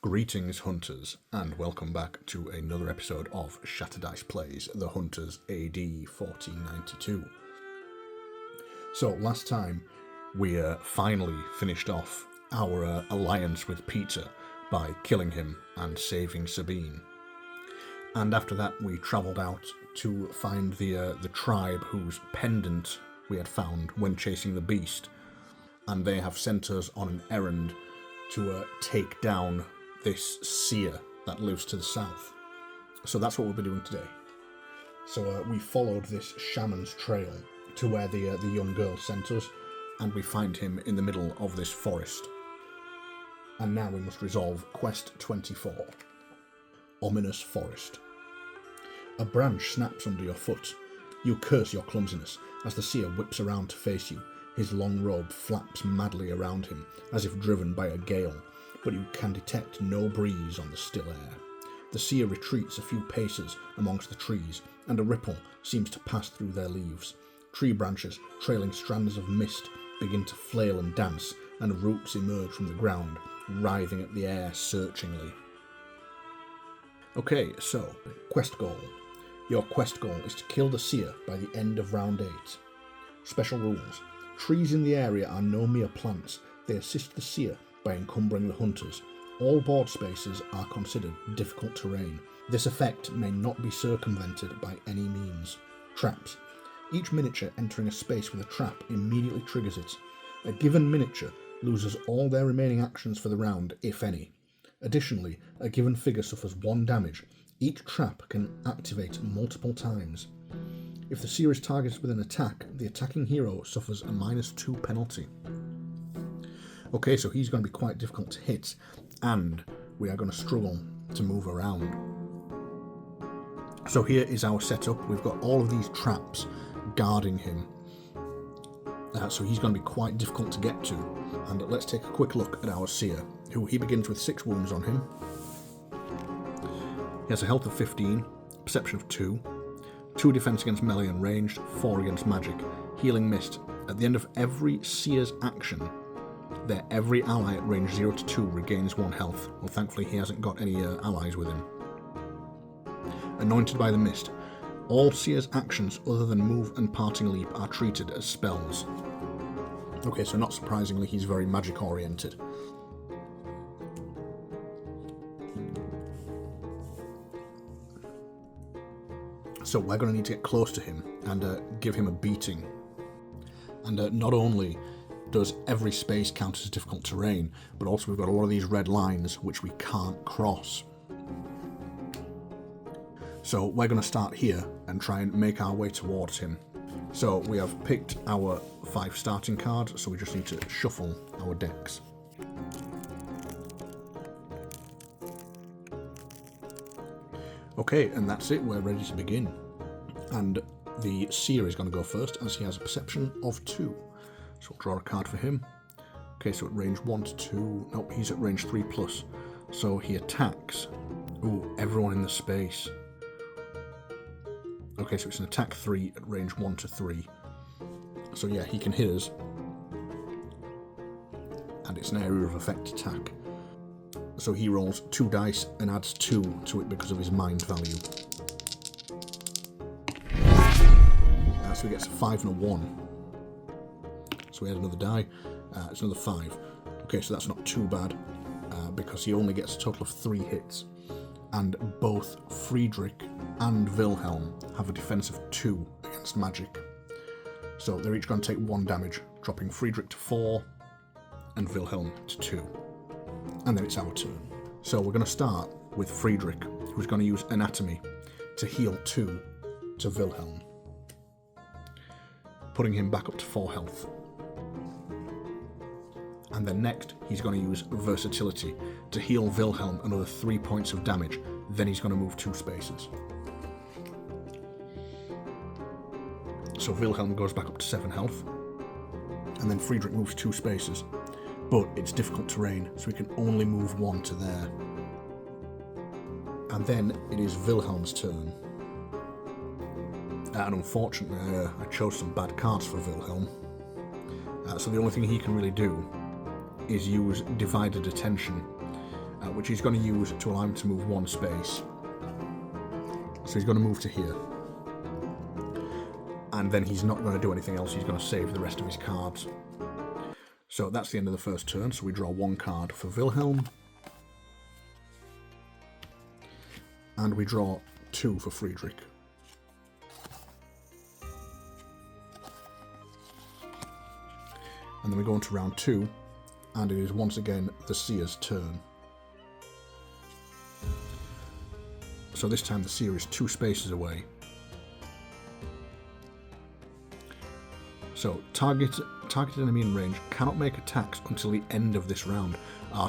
Greetings, Hunters, and welcome back to another episode of Shatter Dice Plays The Hunters AD 1492. So last time we finally finished off our alliance with Peter by killing him and saving Sabine. And after that we travelled out to find the tribe whose pendant we had found when chasing the beast, and they have sent us on an errand to take down this seer that lives to the south. So that's what we'll be doing today. So we followed this shaman's trail to where the young girl sent us, and we find him in the middle of this forest. And now we must resolve Quest 24. Ominous Forest. A branch snaps under your foot. You curse your clumsiness as the seer whips around to face you. His long robe flaps madly around him as if driven by a gale, but you can detect no breeze on the still air. The seer retreats a few paces amongst the trees, and a ripple seems to pass through their leaves. Tree branches, trailing strands of mist, begin to flail and dance, and roots emerge from the ground, writhing at the air searchingly. Okay, so, quest goal. Your quest goal is to kill the seer by the end of round 8. Special rules. Trees in the area are no mere plants. They assist the seer by encumbering the hunters. All board spaces are considered difficult terrain. This effect may not be circumvented by any means. Traps. Each miniature entering a space with a trap immediately triggers it. A given miniature loses all their remaining actions for the round, if any. Additionally, a given figure suffers 1 damage. Each trap can activate multiple times. If the seer is targeted with an attack, the attacking hero suffers a -2 penalty. Okay, so he's going to be quite difficult to hit, and we are going to struggle to move around. So here is our setup. We've got all of these traps guarding him. So he's going to be quite difficult to get to. And let's take a quick look at our seer, who he begins with 6 wounds on him. He has a health of 15, perception of 2, 2 defense against melee and ranged, 4 against magic, healing mist. At the end of every seer's action, every ally at range 0 to 2 regains 1 health. Well, thankfully he hasn't got any allies with him. Anointed by the mist. All seer's actions other than move and parting leap are treated as spells. Okay, so not surprisingly he's very magic oriented. So we're going to need to get close to him and give him a beating. And not only does every space count as difficult terrain, but also we've got a lot of these red lines which we can't cross. So we're going to start here and try and make our way towards him. So we have picked our 5 starting cards, so we just need to shuffle our decks. Okay, and that's it, we're ready to begin. And the seer is going to go first, as he has a perception of 2. So we'll draw a card for him. Okay, so at range 1 to 2, nope, he's at range 3+. So he attacks, everyone in the space. Okay, so it's an attack 3 at range 1 to 3. So yeah, he can hit us. And it's an area of effect attack. So he rolls 2 dice and adds 2 to it because of his mind value. So he gets a 5 and a 1. So we add another die. It's another 5. Okay, so that's not too bad because he only gets a total of 3 hits. And both Friedrich and Wilhelm have a defense of 2 against magic. So they're each going to take 1 damage, dropping Friedrich to 4 and Wilhelm to 2. And then it's our turn. So we're going to start with Friedrich, who's going to use Anatomy to heal 2 to Wilhelm, putting him back up to 4 health. And then next, he's going to use Versatility to heal Wilhelm another 3 points of damage. Then he's going to move 2 spaces. So Wilhelm goes back up to 7 health. And then Friedrich moves 2 spaces. But it's difficult terrain, so he can only move 1 to there. And then it is Wilhelm's turn. And unfortunately, I chose some bad cards for Wilhelm. So the only thing he can really do is use Divided Attention which he's going to use to allow him to move one space. So he's going to move to here. And then he's not going to do anything else, he's going to save the rest of his cards. So that's the end of the first turn, so we draw one card for Wilhelm. And we draw two for Friedrich. And then we go into round 2, and it is once again the seer's turn. So this time the seer is 2 spaces away. So targeted enemy in range cannot make attacks until the end of this round.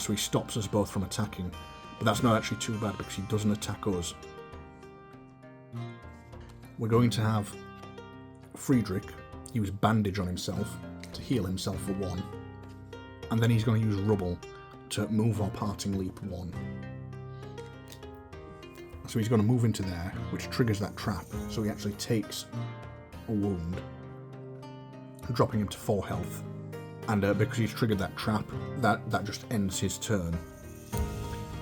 So he stops us both from attacking. But that's not actually too bad because he doesn't attack us. We're going to have Friedrich use bandage on himself to heal himself for 1. And then he's going to use rubble to move our parting leap 1. So he's going to move into there, which triggers that trap. So he actually takes a wound, dropping him to 4 health. And because he's triggered that trap, that just ends his turn.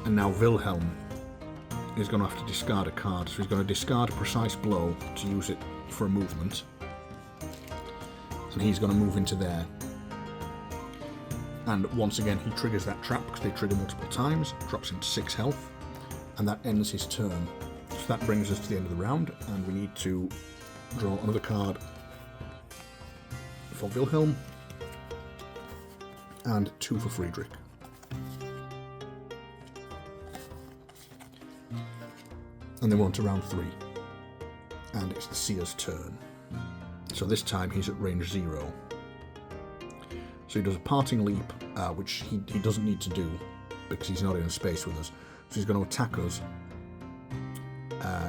And now Wilhelm is going to have to discard a card. So he's going to discard Precise Blow to use it for a movement. And he's going to move into there. And once again, he triggers that trap because they trigger multiple times, drops him to 6 health, and that ends his turn. So that brings us to the end of the round, and we need to draw another card for Wilhelm, and 2 for Friedrich. And then we're on to round 3, and it's the seer's turn. So this time he's at range 0. So he does a parting leap, which he doesn't need to do because he's not in a space with us. So he's going to attack us.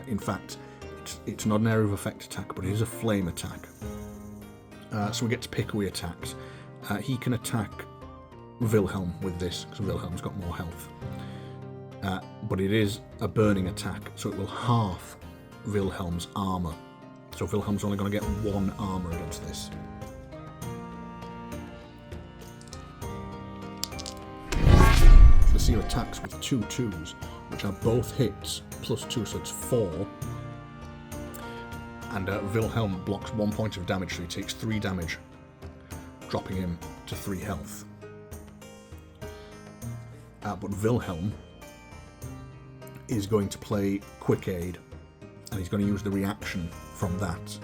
In fact, it's not an area of effect attack, but it is a flame attack. So we get to pick who he attacks. He can attack Wilhelm with this, because Wilhelm's got more health. But it is a burning attack, so it will halve Wilhelm's armour. So Wilhelm's only going to get 1 armour against this. The seer attacks with 2 2s, which are both hits, plus 2, so it's 4. And Wilhelm blocks 1 point of damage, so he takes 3 damage, dropping him to 3 health. But Wilhelm is going to play Quick Aid, and he's going to use the reaction from that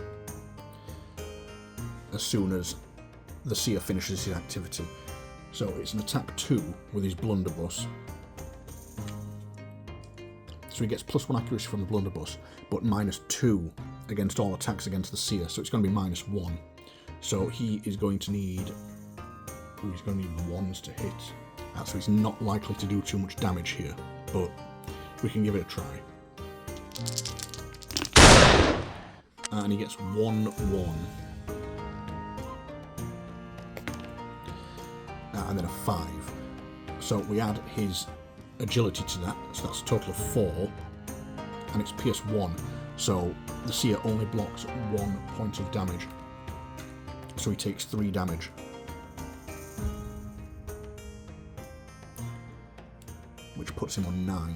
as soon as the seer finishes his activity. So it's an attack 2 with his blunderbuss. So he gets +1 accuracy from the blunderbuss, but -2 against all attacks against the seer, so it's going to be -1. So he is going to need... he's going to need 1s to hit. So he's not likely to do too much damage here, but we can give it a try. And he gets 1-1. And then a 5. So we add his agility to that, so that's a total of 4. And it's Pierce 1. So the seer only blocks 1 point of damage. So he takes 3 damage. Which puts him on 9.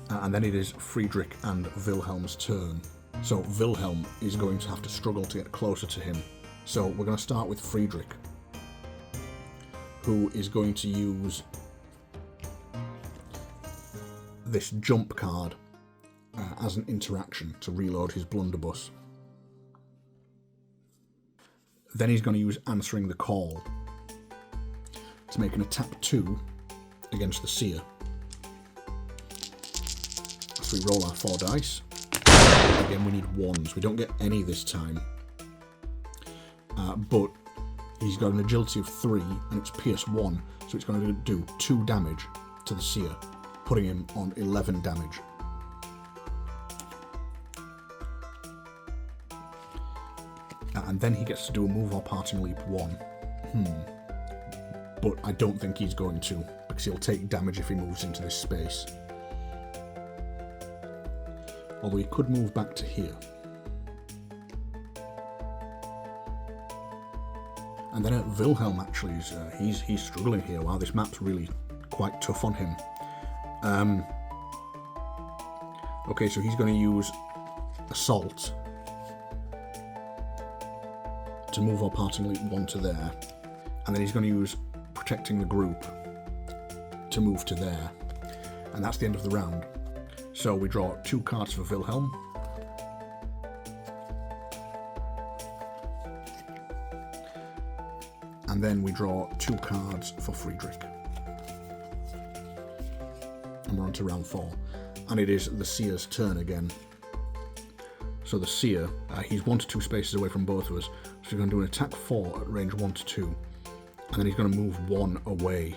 And then it is Friedrich and Wilhelm's turn. So Wilhelm is going to have to struggle to get closer to him. So we're going to start with Friedrich, who is going to use this jump card as an interaction to reload his blunderbuss. Then he's going to use Answering the Call to make an attack 2 against the seer. So we roll our 4 dice. Again, we need 1s. We don't get any this time. But he's got an agility of 3, and it's Pierce 1, so it's going to do 2 damage to the seer, putting him on 11 damage. And then he gets to do a move or parting leap 1. But I don't think he's going to, because he'll take damage if he moves into this space. Although he could move back to here. And then Wilhelm actually is he's struggling here. Wow, this map's really quite tough on him. Okay, so he's going to use Assault to move our parting elite 1 to there, and then he's going to use Protecting the Group to move to there, and that's the end of the round. So we draw 2 cards for Wilhelm, and then we draw 2 cards for Friedrich, and we're on to round 4, and it is the Seer's turn again. So the Seer, he's 1 to 2 spaces away from both of us, so he's going to do an attack 4 at range 1 to 2, and then he's going to move 1 away.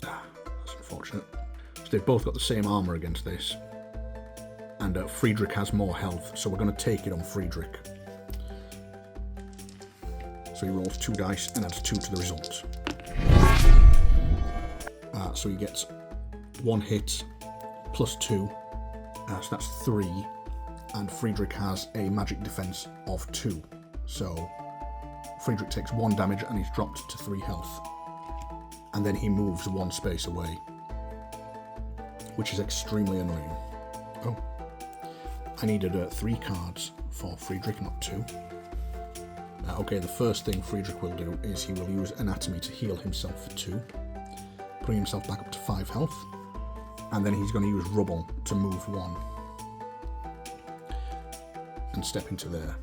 That's unfortunate. So they've both got the same armour against this, and Friedrich has more health, so we're going to take it on Friedrich. So he rolls 2 dice and adds 2 to the result. So he gets 1 hit plus 2, so that's 3. And Friedrich has a magic defense of 2. So Friedrich takes 1 damage and he's dropped to 3 health. And then he moves 1 space away, which is extremely annoying. Oh, I needed 3 cards for Friedrich, not 2. Okay, the first thing Friedrich will do is he will use Anatomy to heal himself for 2, putting himself back up to 5 health. And then he's going to use Rubble to move 1. And step into there.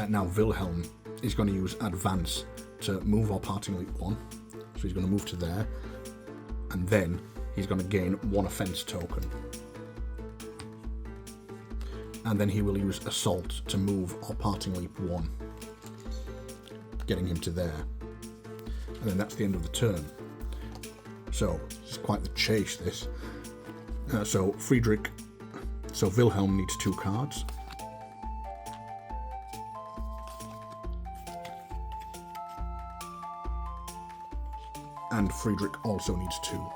Now Wilhelm is going to use Advance to move our parting elite 1, so he's going to move to there, and then he's going to gain 1 offense token, and then he will use Assault to move our parting elite 1, getting him to there, and then that's the end of the turn. So it's quite the chase, this. So Wilhelm needs 2 cards. And Friedrich also needs 2.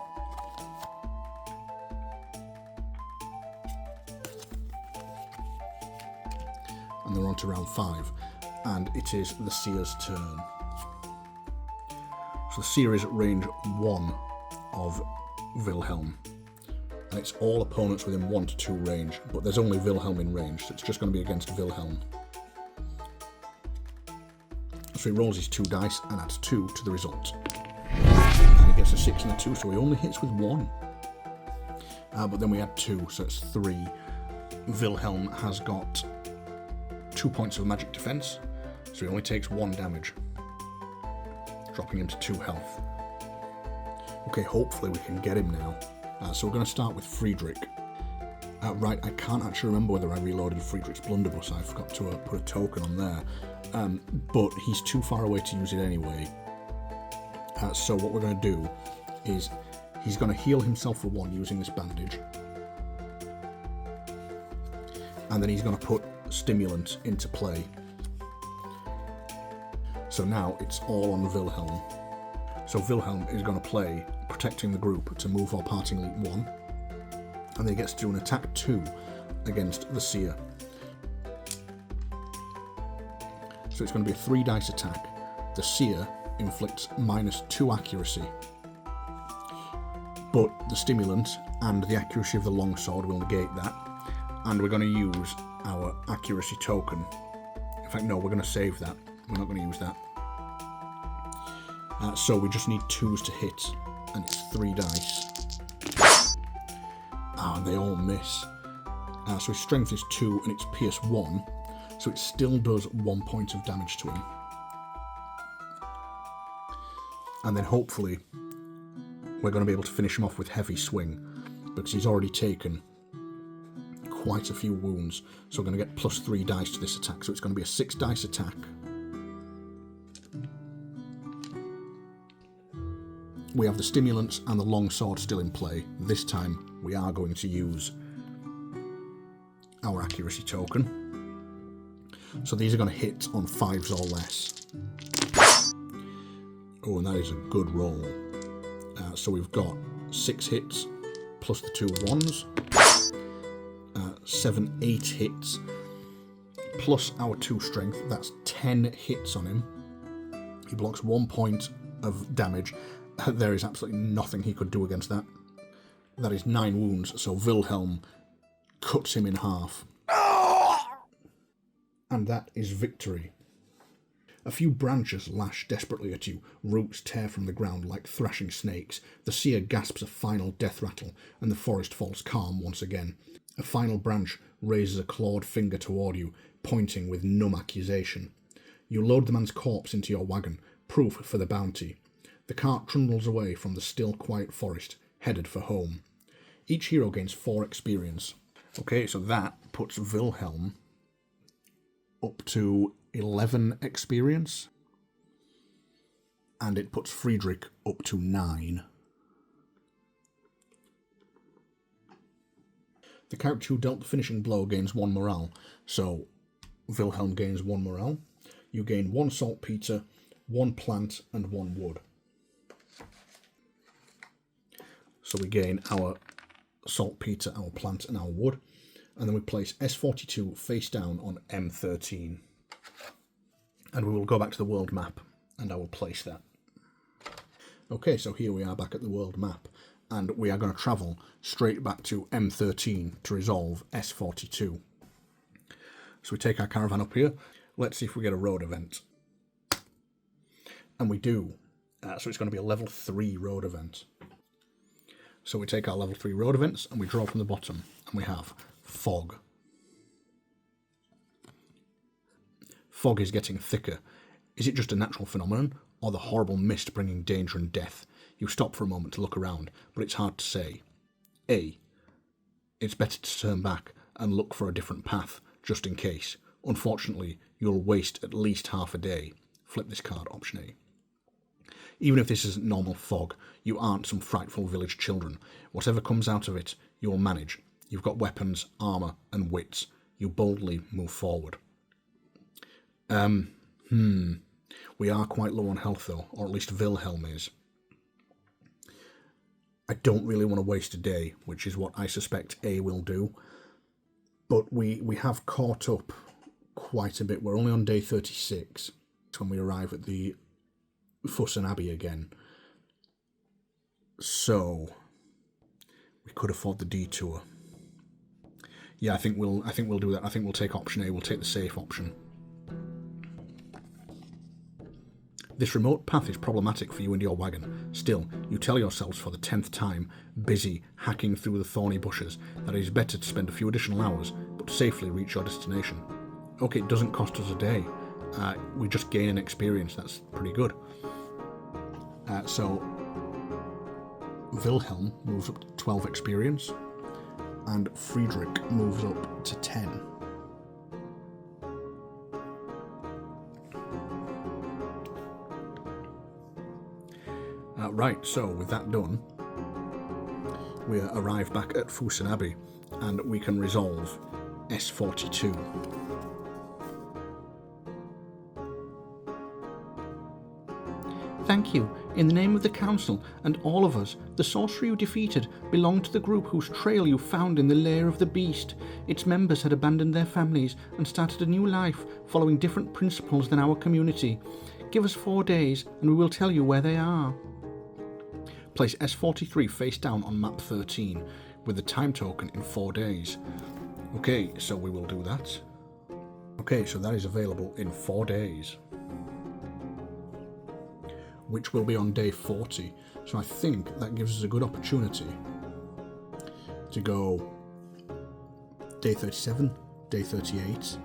And they're on to round 5. And it is the Seer's turn. So the Seer is at range 1 of Wilhelm. And it's all opponents within 1 to 2 range, but there's only Wilhelm in range, so it's just going to be against Wilhelm. So he rolls his 2 dice and adds 2 to the result. And he gets a 6 and a 2, so he only hits with 1. But then we add 2, so it's 3. Wilhelm has got 2 points of magic defense, so he only takes 1 damage, dropping him to 2 health. Okay, hopefully we can get him now. So we're going to start with Friedrich. Right, I can't actually remember whether I reloaded Friedrich's blunderbuss. I forgot to put a token on there. But he's too far away to use it anyway. So what we're going to do is he's going to heal himself for 1 using this bandage. And then he's going to put Stimulant into play. So now it's all on Wilhelm. So Wilhelm is going to play Protecting the Group to move our parting elite 1. And then he gets to do an attack 2 against the Seer. So it's going to be a 3 dice attack. The Seer inflicts -2 accuracy. But the Stimulant and the accuracy of the longsword will negate that. And we're going to use our accuracy token. In fact, no, we're going to save that. We're not going to use that. So we just need 2s to hit, and it's 3 dice. And they all miss. So his strength is 2 and it's pierce 1, so it still does 1 point of damage to him. And then hopefully we're going to be able to finish him off with heavy swing, because he's already taken quite a few wounds. So we're going to get +3 dice to this attack, so it's going to be a 6 dice attack. We have the stimulants and the longsword still in play. This time we are going to use our accuracy token. So these are going to hit on 5s or less. Oh, and that is a good roll. So we've got 6 hits plus the 2 1s. 7, 8 hits plus our 2 strength. That's 10 hits on him. He blocks 1 point of damage. There is absolutely nothing he could do against that. That is 9 wounds, so Wilhelm cuts him in half. And that is victory. A few branches lash desperately at you, roots tear from the ground like thrashing snakes, the seer gasps a final death rattle, and the forest falls calm once again. A final branch raises a clawed finger toward you, pointing with numb accusation. You load the man's corpse into your wagon, proof for the bounty. The cart trundles away from the still quiet forest, headed for home. Each hero gains 4 experience. Okay, so that puts Wilhelm up to 11 experience, and it puts Friedrich up to 9. The character who dealt the finishing blow gains 1 morale, so Wilhelm gains 1 morale. You gain 1 saltpeter, 1 plant, and 1 wood. So we gain our saltpeter, our plant, and our wood, and then we place S42 face down on M13. And we will go back to the world map, and I will place that. Okay, so here we are back at the world map, and we are going to travel straight back to M13 to resolve S42. So we take our caravan up here. Let's see if we get a road event. And we do. So it's going to be a level 3 road event. So we take our level 3 road events, and we draw from the bottom, and we have fog. Fog is getting thicker. Is it just a natural phenomenon, or the horrible mist bringing danger and death? You stop for a moment to look around, but it's hard to say. A. It's better to turn back and look for a different path, just in case. Unfortunately, you'll waste at least half a day. Flip this card, option A. Even if this isn't normal fog, you aren't some frightful village children. Whatever comes out of it, you'll manage. You've got weapons, armour, and wits. You boldly move forward. We are quite low on health though, or at least Wilhelm is. I don't really want to waste a day, which is what I suspect A will do. But we have caught up quite a bit. We're only on day 36 when we arrive at the Fussen Abbey again. So we could afford the detour. Yeah, I think we'll do that. I think we'll take option A. We'll take the safe option. This remote path is problematic for you and your wagon. Still, you tell yourselves for the 10th time, busy hacking through the thorny bushes, that it is better to spend a few additional hours, but safely reach your destination. Okay, it doesn't cost us a day. We just gain an experience. That's pretty good. So, Wilhelm moves up to 12 experience, and Friedrich moves up to 10. Right, so with that done, we arrive back at Fussen Abbey, and we can resolve S42. Thank you. In the name of the Council and all of us, the sorcerer you defeated belonged to the group whose trail you found in the lair of the beast. Its members had abandoned their families and started a new life, following different principles than our community. Give us 4 days and we will tell you where they are. Place S43 face down on map 13 with the time token in 4 days. Okay, so we will do that. Okay, so that is available in 4 days, which will be on day 40. So I think that gives us a good opportunity to go day 37, day 38,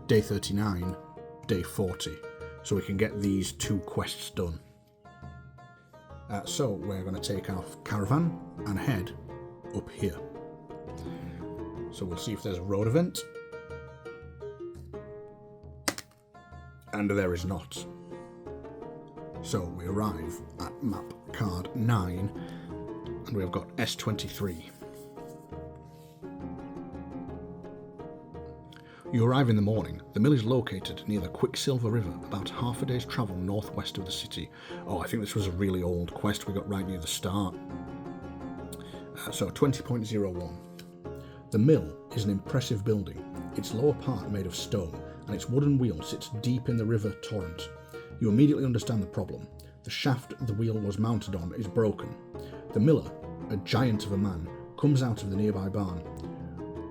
day 39, day 40. So we can get these 2 quests done. So we're going to take our caravan and head up here. So we'll see if there's a road event. And there is not. So we arrive at map card 9, and we've got S23. You arrive in the morning. The mill is located near the Quicksilver River, about half a day's travel northwest of the city. Oh, I think this was a really old quest we got right near the start. So 20.01. The mill is an impressive building. Its lower part made of stone, and its wooden wheel sits deep in the river torrent. You immediately understand the problem. The shaft the wheel was mounted on is broken. The miller, a giant of a man, comes out of the nearby barn.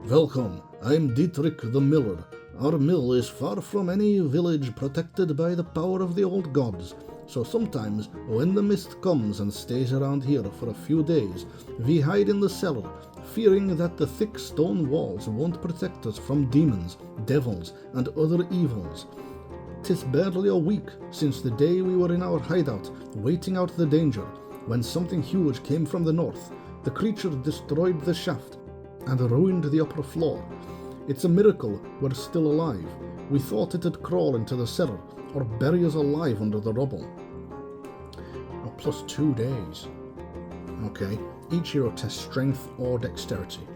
"Welcome, I'm Dietrich the Miller. Our mill is far from any village protected by the power of the old gods. So sometimes, when the mist comes and stays around here for a few days, we hide in the cellar, fearing that the thick stone walls won't protect us from demons, devils, and other evils. 'Tis barely a week since the day we were in our hideout, waiting out the danger, when something huge came from the north. The creature destroyed the shaft and ruined the upper floor. It's a miracle we're still alive. We thought it'd crawl into the cellar or bury us alive under the rubble." Oh, plus 2 days. Okay, each hero tests strength or dexterity.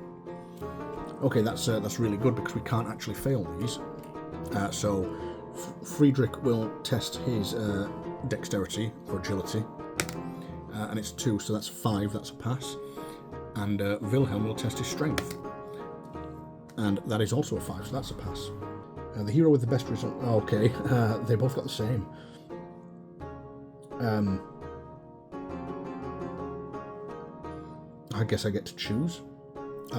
Okay, that's really good because we can't actually fail these. So Friedrich will test his dexterity or agility, and it's 2, so that's 5. That's a pass. And Wilhelm will test his strength, and that is also a 5, so that's a pass. The hero with the best result. Okay, they both got the same. I guess I get to choose.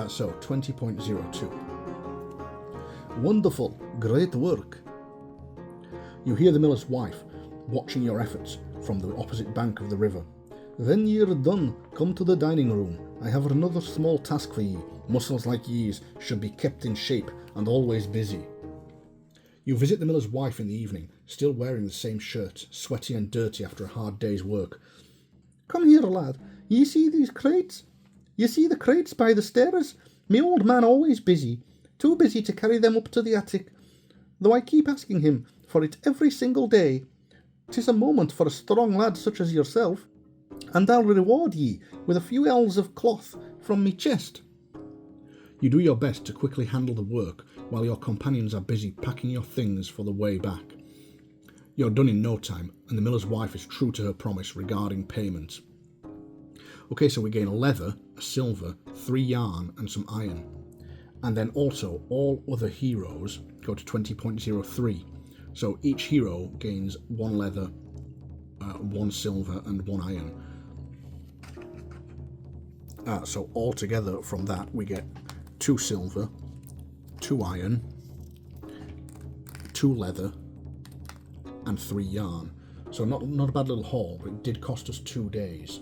So 20.02. "Wonderful, great work." You hear the miller's wife watching your efforts from the opposite bank of the river. "When ye're done, come to the dining room. I have another small task for ye. Muscles like ye's should be kept in shape and always busy." You visit the miller's wife in the evening, still wearing the same shirt, sweaty and dirty after a hard day's work. "Come here, lad. Ye see these crates? You see the crates by the stairs? Me old man always busy. Too busy to carry them up to the attic, though I keep asking him for it every single day. 'Tis a moment for a strong lad such as yourself, and I'll reward ye with a few ells of cloth from me chest." You do your best to quickly handle the work while your companions are busy packing your things for the way back. You're done in no time, and the miller's wife is true to her promise regarding payment. Okay, so we gain a leather, a silver, 3 yarn, and some iron. And then also, all other heroes go to 20.03. So each hero gains 1 leather, 1 silver, and 1 iron. So altogether from that we get 2 silver, 2 iron, 2 leather, and 3 yarn. So not a bad little haul, but it did cost us 2 days.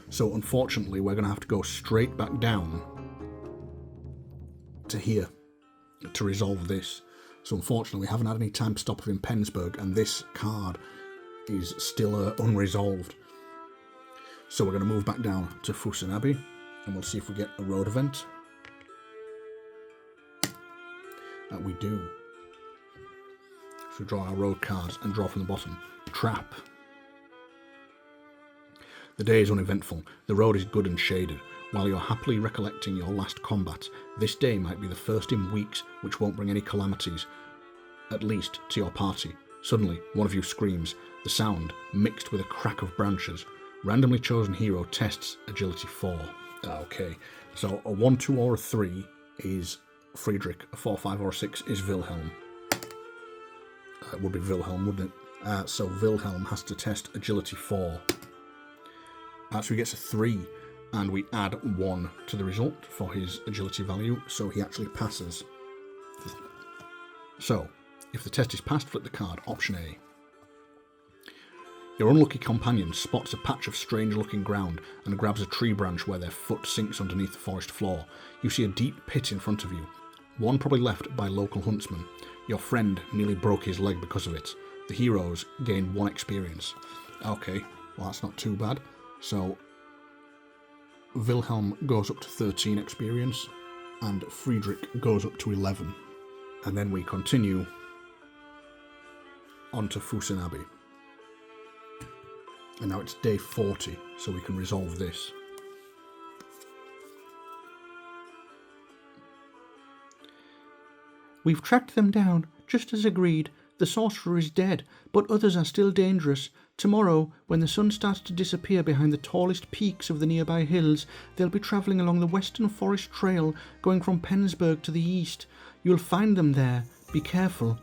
So unfortunately we're going to have to go straight back down to here to resolve this. So unfortunately we haven't had any time to stop in Pensburg, and this card is still unresolved. So we're going to move back down to Fussen Abbey and we'll see if we get a road event. We do. So we draw our road cards and draw from the bottom. Trap. The day is uneventful. The road is good and shaded. While you're happily recollecting your last combat, this day might be the first in weeks which won't bring any calamities, at least to your party. Suddenly, one of you screams, the sound mixed with a crack of branches. Randomly chosen hero tests agility 4. Okay, so a 1, 2, or a 3 is Friedrich, a 4, 5, or a 6 is Wilhelm. It would be Wilhelm, wouldn't it? So Wilhelm has to test agility 4. So he gets a 3, and we add 1 to the result for his agility value, so he actually passes. So, if the test is passed, flip the card. Option A. Your unlucky companion spots a patch of strange-looking ground and grabs a tree branch where their foot sinks underneath the forest floor. You see a deep pit in front of you, one probably left by local huntsmen. Your friend nearly broke his leg because of it. The heroes gain 1 experience. Okay, well that's not too bad. So, Wilhelm goes up to 13 experience, and Friedrich goes up to 11. And then we continue on to Fussen Abbey. And now it's day 40, so we can resolve this. We've tracked them down, just as agreed. The sorcerer is dead, but others are still dangerous. Tomorrow, when the sun starts to disappear behind the tallest peaks of the nearby hills, they'll be travelling along the western forest trail, going from Pensburg to the east. You'll find them there. Be careful.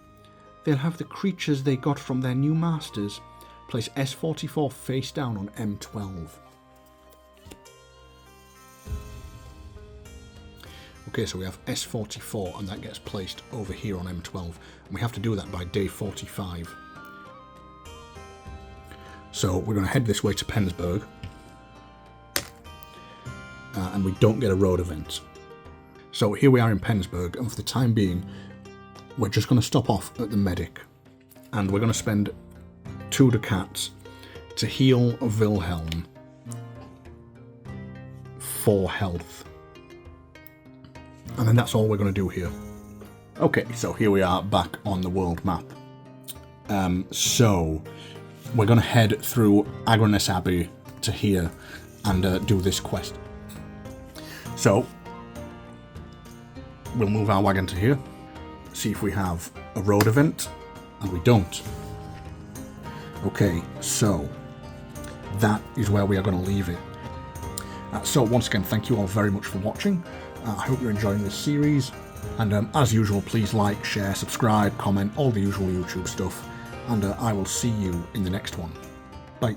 They'll have the creatures they got from their new masters. Place S44 face down on M12. Okay, so we have S44 and that gets placed over here on M12. And we have to do that by day 45. So we're going to head this way to Pennsburg. And we don't get a road event. So here we are in Pennsburg, and for the time being, we're just going to stop off at the medic. And we're going to spend 2 ducats to heal Wilhelm 4 health. And then that's all we're going to do here. Okay, so here we are back on the world map. So we're going to head through Agraness Abbey to here and do this quest. So we'll move our wagon to here, see if we have a road event, and we don't. Okay, so that is where we are going to leave it. So once again, thank you all very much for watching. I hope you're enjoying this series, and as usual, please like, share, subscribe, comment, all the usual YouTube stuff, and I will see you in the next one. Bye.